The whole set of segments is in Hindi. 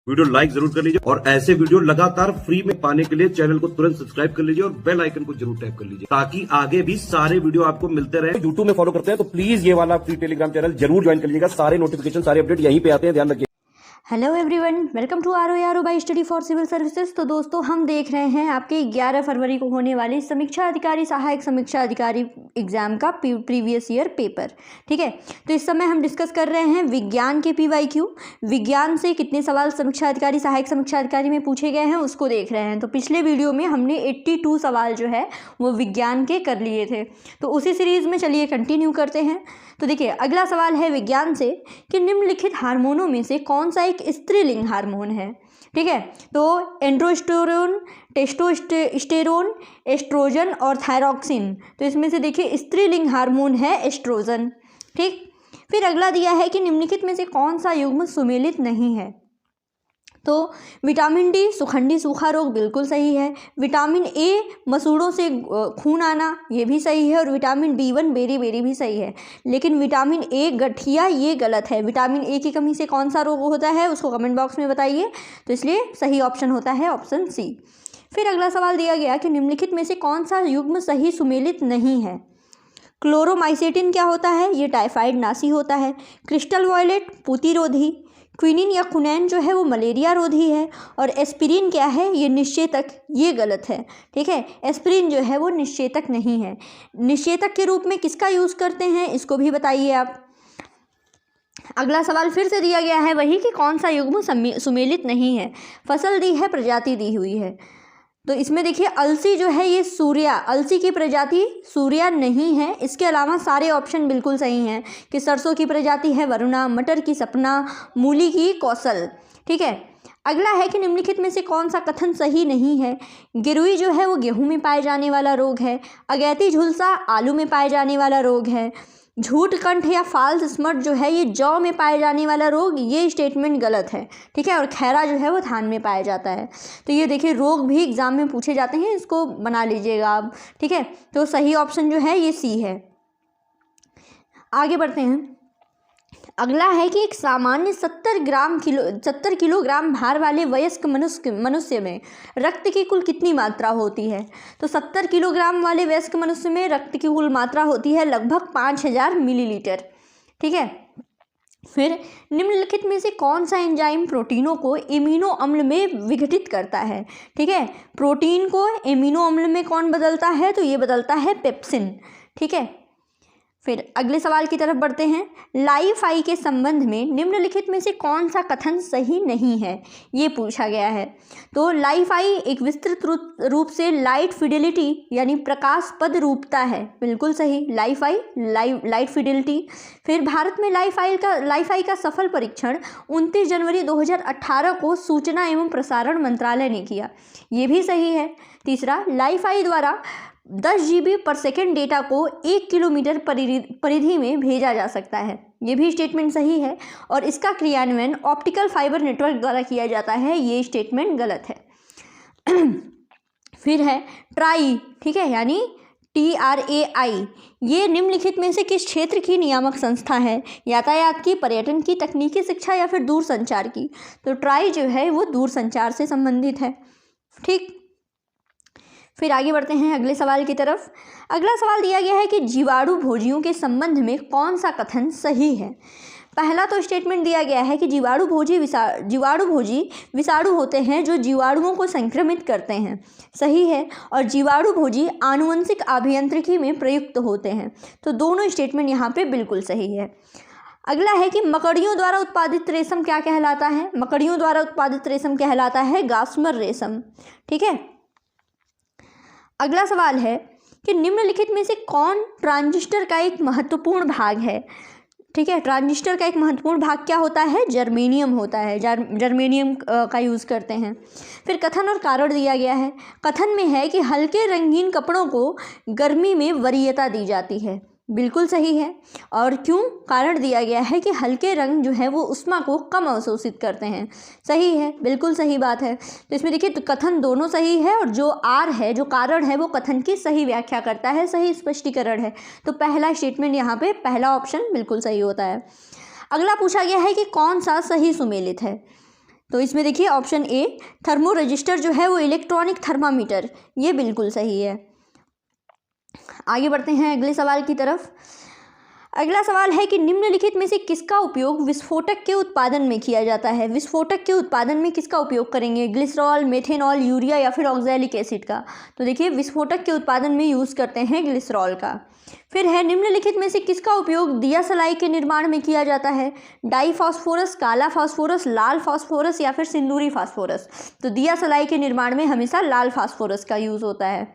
वीडियो लाइक जरूर कर लीजिए और ऐसे वीडियो लगातार फ्री में पाने के लिए चैनल को तुरंत सब्सक्राइब कर लीजिए और बेल आइकन को जरूर टैप कर लीजिए ताकि आगे भी सारे वीडियो आपको मिलते रहे। यूट्यूब में फॉलो करते हैं तो प्लीज ये वाला फ्री टेलीग्राम चैनल जरूर ज्वाइन कर लीजिएगा। सारे नोटिफिकेशन सारे अपडेट यहीं पे आते हैं, ध्यान रखिए। Hello everyone, welcome to R by study for civil services. तो दोस्तों, हम देख रहे हैं आपके 11 फरवरी को होने वाली समीक्षा अधिकारी सहायक समीक्षा अधिकारी एग्जाम का प्रीवियस ईयर पेपर। ठीक है, तो इस समय हम डिस्कस कर रहे हैं विज्ञान के PYQ। विज्ञान से कितने सवाल समीक्षा अधिकारी सहायक समीक्षा अधिकारी में पूछे गए हैं उसको देख रहे हैं। तो पिछले वीडियो में हमने 82 सवाल जो है वो विज्ञान के कर लिए थे, तो उसी सीरीज़ में चलिए कंटिन्यू करते हैं। तो देखिए, अगला सवाल है विज्ञान से कि निम्नलिखित हार्मोनों में से कौन सा एक स्त्रीलिंग हार्मोन है। ठीक है, तो एंड्रोस्टेरोन, टेस्टोस्टेरोन, एस्ट्रोजन और थायरॉक्सिन। तो इसमें से देखिए स्त्रीलिंग हार्मोन है एस्ट्रोजन। ठीक, फिर अगला दिया है कि निम्नलिखित में से कौन सा युग्म सुमेलित नहीं है। तो विटामिन डी सुखंडी सूखा रोग बिल्कुल सही है। विटामिन ए मसूड़ों से खून आना ये भी सही है। और विटामिन B1 बेरी बेरी भी सही है। लेकिन विटामिन ए गठिया ये गलत है। विटामिन ए की कमी से कौन सा रोग होता है उसको कमेंट बॉक्स में बताइए। तो इसलिए सही ऑप्शन होता है ऑप्शन सी। फिर अगला सवाल दिया गया कि निम्नलिखित में से कौन सा युग्म सही सुमेलित नहीं है। क्लोरोमाइसेटिन क्या होता है, ये टाइफाइड नासी होता है। Crystal violet पूतिरोधी। क्विनिन या कुनैन जो है वो मलेरिया रोधी है। और एस्पिरिन क्या है, ये निश्चेतक, ये गलत है। ठीक है, एस्पिरिन जो है वो निश्चेतक नहीं है। निश्चेतक के रूप में किसका यूज़ करते हैं इसको भी बताइए आप। अगला सवाल फिर से दिया गया है वही कि कौन सा युग्म सुमेलित नहीं है। फसल दी है, प्रजाति दी हुई है। तो इसमें देखिए अलसी जो है ये सूर्या, अलसी की प्रजाति सूर्या नहीं है। इसके अलावा सारे ऑप्शन बिल्कुल सही हैं कि सरसों की प्रजाति है वरुणा, मटर की सपना, मूली की कौशल। ठीक है, अगला है कि निम्नलिखित में से कौन सा कथन सही नहीं है। गिरुई जो है वो गेहूं में पाए जाने वाला रोग है। अगैती झुलसा आलू में पाए जाने वाला रोग है। झूठ कंठ या फाल्स स्मट जो है ये जौ में पाए जाने वाला रोग, ये स्टेटमेंट गलत है। ठीक है, और खैरा जो है वो धान में पाया जाता है। तो ये देखिए रोग भी एग्जाम में पूछे जाते हैं, इसको बना लीजिएगा आप। ठीक है, तो सही ऑप्शन जो है ये सी है। आगे बढ़ते हैं। अगला है कि एक सामान्य 70 किलोग्राम भार वाले वयस्क मनुष्य में रक्त की कुल कितनी मात्रा होती है। तो 70 किलोग्राम वाले वयस्क मनुष्य में रक्त की कुल मात्रा होती है लगभग 5000 मिलीलीटर। ठीक है, फिर निम्नलिखित में से कौन सा एंजाइम प्रोटीनों को एमिनो अम्ल में विघटित करता है। ठीक है, प्रोटीन को एमिनो अम्ल में कौन बदलता है, तो ये बदलता है पेप्सिन। ठीक है, फिर अगले सवाल की तरफ बढ़ते हैं। लाइफ-आई के संबंध में निम्नलिखित में से कौन सा कथन सही नहीं है, ये पूछा गया है। तो लाइफ-आई एक विस्तृत रूप से लाइट फिडेलिटी यानी प्रकाशपद रूपता है, बिल्कुल सही। लाइफ-आई लाइट फिडेलिटी। फिर भारत में लाइफ-आई का सफल परीक्षण 29 जनवरी 2018 को सूचना एवं प्रसारण मंत्रालय ने किया, ये भी सही है। तीसरा, लाइफ-आई द्वारा 10 GB पर सेकेंड डेटा को 1 किलोमीटर परिधि में भेजा जा सकता है, ये भी स्टेटमेंट सही है। और इसका क्रियान्वयन ऑप्टिकल फाइबर नेटवर्क द्वारा किया जाता है, ये स्टेटमेंट गलत है। फिर है ट्राई, ठीक है, यानी TRAI, ये निम्नलिखित में से किस क्षेत्र की नियामक संस्था है। यातायात की, पर्यटन की, तकनीकी शिक्षा या फिर दूरसंचार की। तो ट्राई जो है वो दूरसंचार से संबंधित है। ठीक, फिर आगे बढ़ते हैं अगले सवाल की तरफ। अगला सवाल दिया गया है कि जीवाणु भोजियों के संबंध में कौन सा कथन सही है। पहला तो स्टेटमेंट दिया गया है कि जीवाणु भोजी विषाणु होते हैं जो जीवाणुओं को संक्रमित करते हैं, सही है। और जीवाणु भोजी आनुवंशिक अभियांत्रिकी में प्रयुक्त होते हैं। तो दोनों स्टेटमेंट यहाँ पे बिल्कुल सही है। अगला है कि मकड़ियों द्वारा उत्पादित रेशम क्या कहलाता है। मकड़ियों द्वारा उत्पादित रेशम कहलाता है गास्मर रेशम। ठीक है, अगला सवाल है कि निम्नलिखित में से कौन ट्रांजिस्टर का एक महत्वपूर्ण भाग है। ठीक है, ट्रांजिस्टर का एक महत्वपूर्ण भाग क्या होता है, जर्मेनियम होता है। जर्मेनियम का यूज़ करते हैं। फिर कथन और कारण दिया गया है। कथन में है कि हल्के रंगीन कपड़ों को गर्मी में वरीयता दी जाती है, बिल्कुल सही है। और क्यों, कारण दिया गया है कि हल्के रंग जो है वो ऊष्मा को कम अवशोषित करते हैं, सही है, बिल्कुल सही बात है। तो इसमें देखिए तो कथन दोनों सही है और जो आर है, जो कारण है, वो कथन की सही व्याख्या करता है, सही स्पष्टीकरण है। तो पहला स्टेटमेंट यहाँ पे पहला ऑप्शन बिल्कुल सही होता है। अगला पूछा गया है कि कौन सा सही सुमेलित है। तो इसमें देखिए ऑप्शन ए थर्मो रजिस्टर जो है वो इलेक्ट्रॉनिक थर्मामीटर, ये बिल्कुल सही है। आगे बढ़ते हैं अगले सवाल की तरफ। अगला सवाल है कि निम्नलिखित में से किसका उपयोग विस्फोटक के उत्पादन में किया जाता है। विस्फोटक के उत्पादन में किसका उपयोग करेंगे, ग्लिसरॉल, मेथेनॉल, यूरिया या फिर ऑक्सैलिक एसिड का। तो देखिए विस्फोटक के उत्पादन में यूज़ करते हैं ग्लिसरॉल का। फिर है निम्नलिखित में से किसका उपयोग दिया सलाई के निर्माण में किया जाता है, डाई फास्फोरस, काला फास्फोरस, लाल फास्फोरस या फिर सिंदूरी फास्फोरस। तो दिया सलाई के निर्माण में हमेशा लाल फास्फोरस का यूज़ होता है।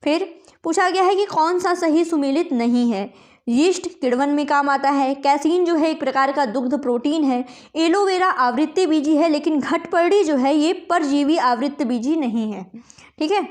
फिर पूछा गया है कि कौन सा सही सुमेलित नहीं है। यीस्ट किण्वन में काम आता है, कैसीन जो है एक प्रकार का दुग्ध प्रोटीन है, एलोवेरा आवृत्ति बीजी है, लेकिन घटपर्णी जो है ये परजीवी आवृत्ति बीजी नहीं है। ठीक है।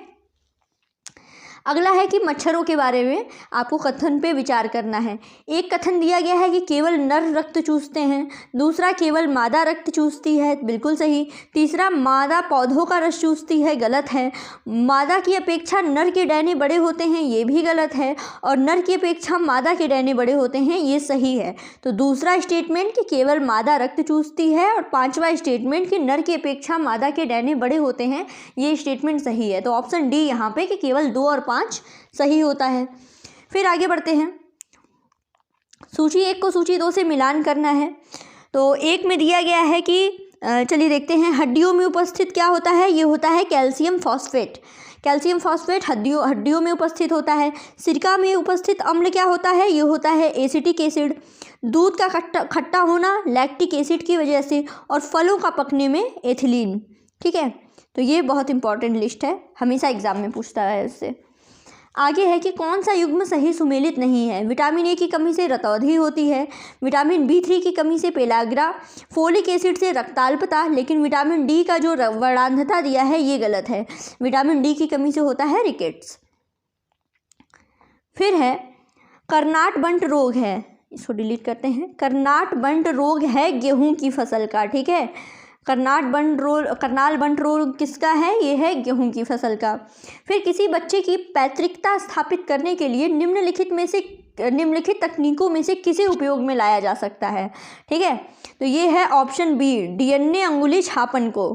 अगला है कि मच्छरों के बारे में आपको कथन पे विचार करना है। एक कथन दिया गया है कि केवल नर रक्त चूसते हैं, दूसरा केवल मादा रक्त चूसती है, बिल्कुल सही। तीसरा मादा पौधों का रस चूसती है, गलत है। मादा की अपेक्षा नर के डैने बड़े होते हैं, ये भी गलत है। और नर की अपेक्षा मादा के डैने बड़े होते हैं, ये सही है। तो दूसरा स्टेटमेंट कि केवल मादा रक्त चूसती है और पांचवा स्टेटमेंट कि नर की अपेक्षा मादा के डैने बड़े होते हैं, ये स्टेटमेंट सही है। तो ऑप्शन डी यहाँ पे कि केवल 2 और 5 सही होता है। फिर आगे बढ़ते हैं। सूची 1 को सूची 2 से मिलान करना है। तो 1 में दिया गया है कि चलिए देखते हैं, हड्डियों में उपस्थित क्या होता है, ये होता है कैल्शियम फॉस्फेट। कैल्शियम फॉस्फेट हड्डियों में उपस्थित होता है। सिरका में उपस्थित अम्ल क्या होता है, ये होता है एसिटिक एसिड। दूध का खट्टा होना लैक्टिक एसिड की वजह से, और फलों का पकने में एथिलीन। ठीक है। तो ये बहुत इंपॉर्टेंट लिस्ट है, हमेशा एग्जाम में पूछता है इससे। आगे है कि कौन सा युग्म सही सुमेलित नहीं है। विटामिन ए की कमी से रतौंधी होती है, विटामिन B3 की कमी से पेलाग्रा, फोलिक एसिड से रक्ताल्पता, लेकिन विटामिन डी का जो वर्णांधता दिया है ये गलत है। विटामिन डी की कमी से होता है रिकेट्स। फिर है करनाट बंट रोग है, इसको डिलीट करते हैं। करनाट बंट रोग है गेहूं की फसल का। ठीक है। करनाल बंट रोग किसका है, ये है गेहूं की फसल का। फिर किसी बच्चे की पैतृकता स्थापित करने के लिए निम्नलिखित तकनीकों में से किसे उपयोग में लाया जा सकता है। ठीक है। तो ये है ऑप्शन बी, डीएनए अंगुली छापन को।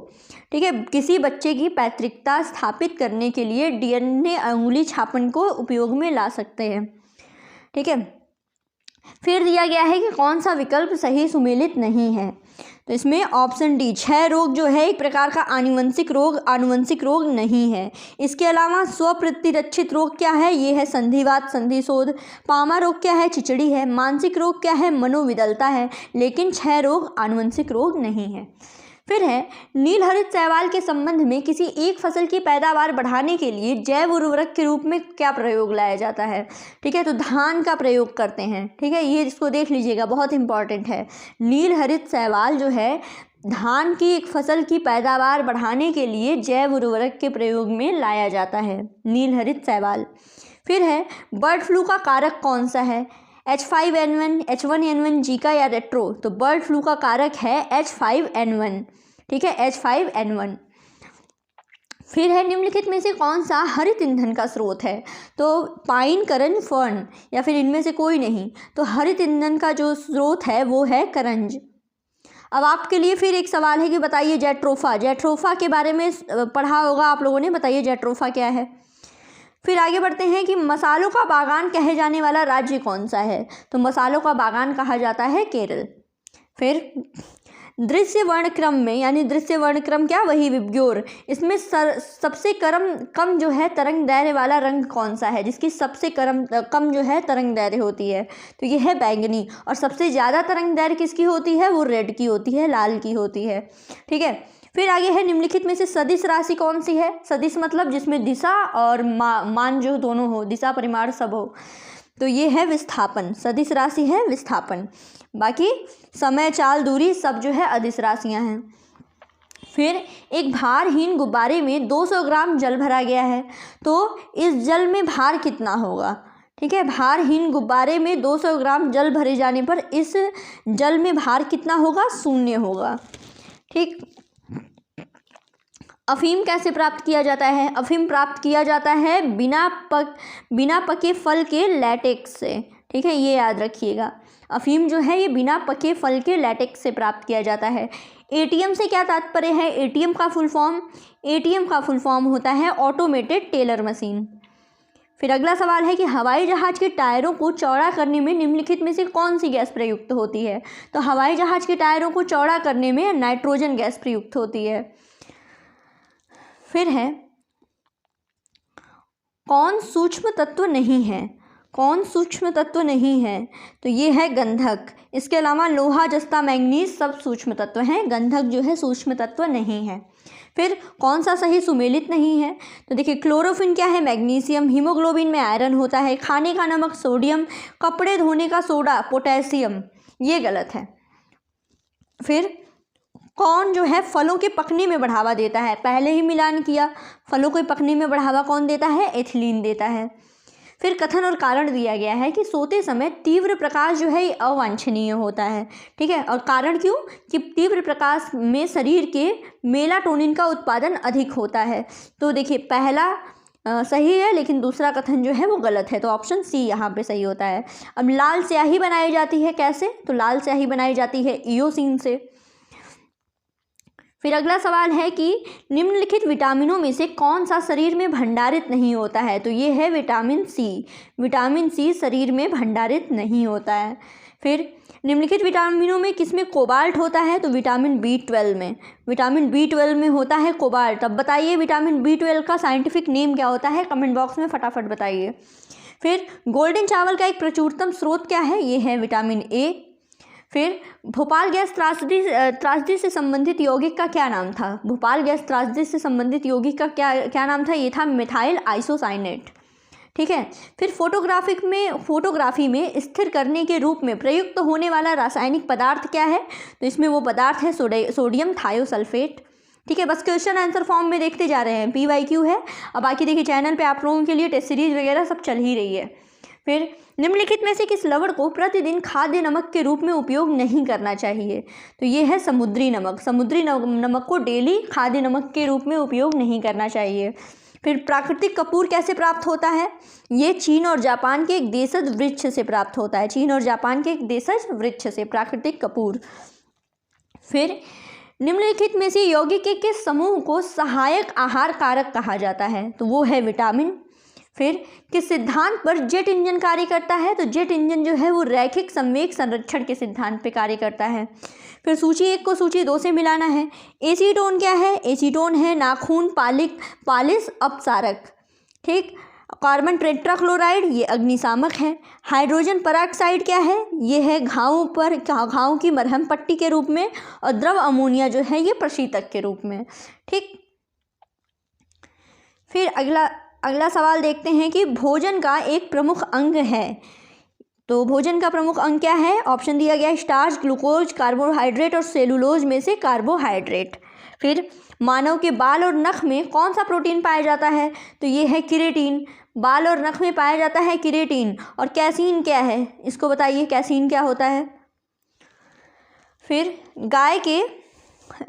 ठीक है। किसी बच्चे की पैतृकता स्थापित करने के लिए डीएनए अंगुली छापन को उपयोग में ला सकते हैं। ठीक है। फिर दिया गया है कि कौन सा विकल्प सही सुमेलित नहीं है। तो इसमें ऑप्शन डी, क्षय रोग जो है एक प्रकार का आनुवंशिक रोग नहीं है। इसके अलावा स्वप्रतिरक्षित रोग क्या है, ये है संधिवात, संधिशोध। पामा रोग क्या है, चिचड़ी है। मानसिक रोग क्या है, मनोविदलता है। लेकिन क्षय रोग आनुवंशिक रोग नहीं है। फिर है नील हरित शैवाल के संबंध में किसी एक फसल की पैदावार बढ़ाने के लिए जैव उर्वरक के रूप में क्या प्रयोग लाया जाता है। ठीक है। तो धान का प्रयोग करते हैं। ठीक है। ये इसको देख लीजिएगा, बहुत इंपॉर्टेंट है। नील हरित शैवाल जो है धान की एक फसल की पैदावार बढ़ाने के लिए जैव उर्वरक के प्रयोग में लाया जाता है, नील हरित शैवाल। फिर है बर्ड फ्लू का कारक कौन सा है, H5N1, H1N1, जीका या रेट्रो। तो बर्ड फ्लू का कारक है H5N1। ठीक है, H5N1। फिर है निम्नलिखित में से कौन सा हरित ईंधन का स्रोत है। तो पाइन, करंज, फर्न या फिर इनमें से कोई नहीं। तो हरित ईंधन का जो स्रोत है वो है करंज। अब आपके लिए फिर एक सवाल है कि बताइए जैट्रोफा के बारे में पढ़ा होगा आप लोगों ने, बताइए जैट्रोफा क्या है। फिर आगे बढ़ते हैं कि मसालों का बागान कहे जाने वाला राज्य कौन सा है। तो मसालों का बागान कहा जाता है केरल। फिर दृश्य वर्णक्रम में, यानी दृश्य वर्णक्रम क्या, वही विबग्योर, इसमें सबसे कम जो है तरंग दैर्घ्य वाला रंग कौन सा है, जिसकी सबसे कम जो है तरंग दैर्घ्य होती है। तो ये है बैंगनी। और सबसे ज़्यादा तरंग दैर्घ्य किसकी होती है, वो रेड की होती है, लाल की होती है। ठीक है। फिर आगे है निम्नलिखित में से सदिश राशि कौन सी है। सदिश मतलब जिसमें दिशा और मान जो दोनों हो, दिशा परिमाण सब हो। तो ये है विस्थापन, सदिश राशि है विस्थापन। बाकी समय, चाल, दूरी सब जो है अदिश राशियाँ हैं। फिर एक भारहीन गुब्बारे में 200 ग्राम जल भरा गया है, तो इस जल में भार कितना होगा। ठीक है, भारहीन गुब्बारे में 200 ग्राम जल भरे जाने पर इस जल में भार कितना होगा, 0 होगा। ठीक। अफीम कैसे प्राप्त किया जाता है। अफीम प्राप्त किया जाता है बिना पके फल के लैटेक्स से। ठीक है, ये याद रखिएगा। अफीम जो है ये बिना पके फल के लैटेक्स से प्राप्त किया जाता है। एटीएम से क्या तात्पर्य है? एटीएम का फुल फॉर्म होता है ऑटोमेटेड टेलर मशीन। फिर अगला सवाल है कि हवाई जहाज़ के टायरों को चौड़ा करने में निम्नलिखित में से कौन सी गैस प्रयुक्त होती है? तो हवाई जहाज़ के टायरों को चौड़ा करने में नाइट्रोजन गैस प्रयुक्त होती है। फिर है कौन सूक्ष्म तत्व नहीं है? तो ये है गंधक। इसके अलावा लोहा, जस्ता, मैंगनीज सब सूक्ष्म तत्व हैं। गंधक जो है सूक्ष्म तत्व नहीं है। फिर कौन सा सही सुमेलित नहीं है? तो देखिए क्लोरोफिन क्या है? मैग्नीशियम। हीमोग्लोबिन में आयरन होता है। खाने का नमक सोडियम। कपड़े धोने का सोडा पोटेशियम। ये गलत है। फिर कौन जो है फलों के पकने में बढ़ावा देता है? पहले ही मिलान किया। फलों के पकने में बढ़ावा कौन देता है? एथिलीन देता है। फिर कथन और कारण दिया गया है कि सोते समय तीव्र प्रकाश जो है ये अवांछनीय होता है। ठीक है, और कारण क्यों? कि तीव्र प्रकाश में शरीर के मेलाटोनिन का उत्पादन अधिक होता है। तो देखिए पहला सही है, लेकिन दूसरा कथन जो है वो गलत है। तो ऑप्शन सी यहाँ पे सही होता है। अब लाल स्याही बनाई जाती है कैसे? तो लाल स्याही बनाई जाती है इयोसिन से। फिर अगला सवाल है कि निम्नलिखित विटामिनों में से कौन सा शरीर में भंडारित नहीं होता है? तो ये है विटामिन सी। विटामिन सी शरीर में भंडारित नहीं होता है। फिर निम्नलिखित विटामिनों में किसमें कोबाल्ट होता है? तो विटामिन B12 में। विटामिन B12 में होता है कोबाल्ट। अब बताइए विटामिन B12 का साइंटिफिक नेम क्या होता है? कमेंट बॉक्स में फटाफट बताइए। फिर गोल्डन चावल का एक प्रचुरतम स्रोत क्या है? ये है विटामिन ए। फिर भोपाल गैस त्रासदी से संबंधित यौगिक का क्या नाम था? भोपाल गैस त्रासदी से संबंधित यौगिक का क्या नाम था? ये था मिथाइल आइसोसाइनेट। ठीक है। फिर फोटोग्राफी में स्थिर करने के रूप में प्रयुक्त होने वाला रासायनिक पदार्थ क्या है? तो इसमें वो पदार्थ है सोडियम थायोसल्फेट। ठीक है, बस क्वेश्चन आंसर फॉर्म में देखते जा रहे हैं। PYQ है। अब बाकी देखिए चैनल पे आप लोगों के लिए टेस्ट सीरीज वगैरह सब चल ही रही है। फिर निम्नलिखित में से किस लवण को प्रतिदिन खाद्य नमक के रूप में उपयोग नहीं करना चाहिए? तो ये है समुद्री नमक। समुद्री नमक को डेली खाद्य नमक के रूप में उपयोग नहीं करना चाहिए। फिर प्राकृतिक कपूर कैसे प्राप्त होता है? ये चीन और जापान के एक देशज वृक्ष से प्राप्त होता है। चीन और जापान के एक देशज वृक्ष से प्राकृतिक कपूर। फिर निम्नलिखित में से यौगिक के किस समूह को सहायक आहार कारक कहा जाता है? तो वो है विटामिन। फिर किस सिद्धांत पर जेट इंजन कार्य करता है? तो जेट इंजन जो है वो रैखिक संवेग संरक्षण के सिद्धांत पे कार्य करता है। फिर सूची 1 को सूची 2 से मिलाना है। एसीटोन क्या है? एसीटोन है नाखून पालिश अपसारक। ठीक। कार्बन टेट्राक्लोराइड ये अग्निशामक है। हाइड्रोजन पेरोक्साइड क्या है? ये है घावों की मरहम पट्टी के रूप में। और द्रव अमोनिया जो है ये प्रशीतक के रूप में। ठीक। फिर अगला सवाल देखते हैं कि भोजन का एक प्रमुख अंग है। तो भोजन का प्रमुख अंग क्या है? ऑप्शन दिया गया है स्टार्च, ग्लूकोज, कार्बोहाइड्रेट और सेलुलोज में से कार्बोहाइड्रेट। फिर मानव के बाल और नख में कौन सा प्रोटीन पाया जाता है? तो ये है केराटिन। बाल और नख में पाया जाता है केराटिन। और कैसीन क्या है? इसको बताइए कैसीन क्या होता है? फिर गाय के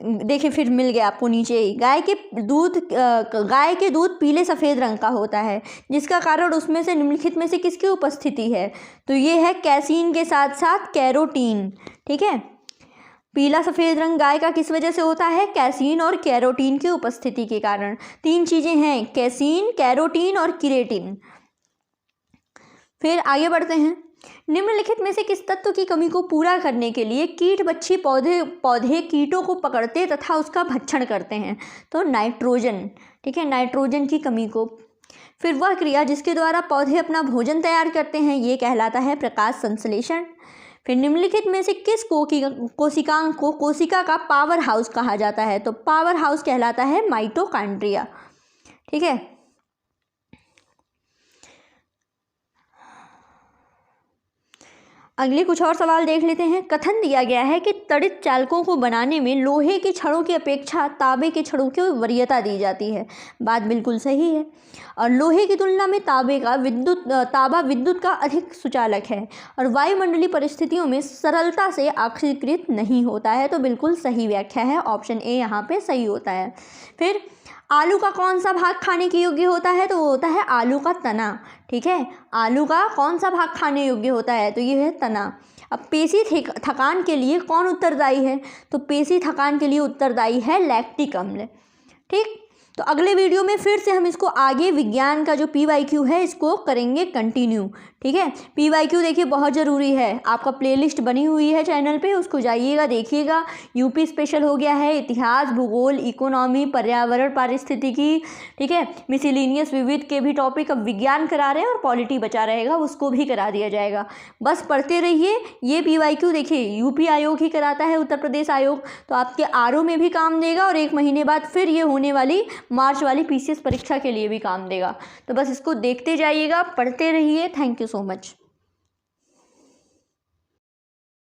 देखिए फिर मिल गया आपको नीचे ही। गाय के दूध पीले सफ़ेद रंग का होता है, जिसका कारण उसमें से निम्नलिखित में से किसकी उपस्थिति है? तो ये है कैसीन के साथ साथ कैरोटीन। ठीक है, पीला सफ़ेद रंग गाय का किस वजह से होता है? कैसीन और कैरोटीन की उपस्थिति के कारण। 3 चीज़ें हैं, कैसीन, कैरोटीन और केराटिन। फिर आगे बढ़ते हैं। निम्नलिखित में से किस तत्व की कमी को पूरा करने के लिए कीट बच्छी पौधे कीटों को पकड़ते तथा उसका भक्षण करते हैं? तो नाइट्रोजन। ठीक है, नाइट्रोजन की कमी को। फिर वह क्रिया जिसके द्वारा पौधे अपना भोजन तैयार करते हैं ये कहलाता है प्रकाश संश्लेषण। फिर निम्नलिखित में से किस कोशिका का पावर हाउस कहा जाता है? तो पावर हाउस कहलाता है माइटोकॉन्ड्रिया। ठीक है, अगले कुछ और सवाल देख लेते हैं। कथन दिया गया है कि तड़ित चालकों को बनाने में लोहे के छड़ों की अपेक्षा तांबे के छड़ों को वरीयता दी जाती है। बात बिल्कुल सही है। और लोहे की तुलना में तांबा विद्युत का अधिक सुचालक है और वायुमंडलीय परिस्थितियों में सरलता से ऑक्सीकृत नहीं होता है। तो बिल्कुल सही व्याख्या है, ऑप्शन ए यहाँ पे सही होता है। फिर आलू का कौन सा भाग खाने के योग्य होता है? तो वो होता है आलू का तना। ठीक है, आलू का कौन सा भाग खाने योग्य होता है? तो ये है तना। अब पेशी थकान के लिए कौन उत्तरदायी है? तो पेशी थकान के लिए उत्तरदायी है लैक्टिक अम्ल। ठीक, तो अगले वीडियो में फिर से हम इसको आगे विज्ञान का जो PYQ है इसको करेंगे कंटिन्यू। ठीक है, PYQ देखिए बहुत ज़रूरी है, आपका प्लेलिस्ट बनी हुई है चैनल पे, उसको जाइएगा देखिएगा। यूपी स्पेशल हो गया है, इतिहास, भूगोल, इकोनॉमी, पर्यावरण, पारिस्थितिकी, ठीक है, मिसलिनियस विविध के भी टॉपिक अब विज्ञान करा रहे हैं और पॉलिटी बचा रहेगा, उसको भी करा दिया जाएगा। बस पढ़ते रहिए। ये PYQ देखिए यूपी आयोग ही कराता है, उत्तर प्रदेश आयोग, तो आपके RO में भी काम देगा और 1 महीने बाद फिर ये होने वाली मार्च वाली PCS परीक्षा के लिए भी काम देगा। तो बस इसको देखते जाइएगा, पढ़ते रहिए। Thank you so much.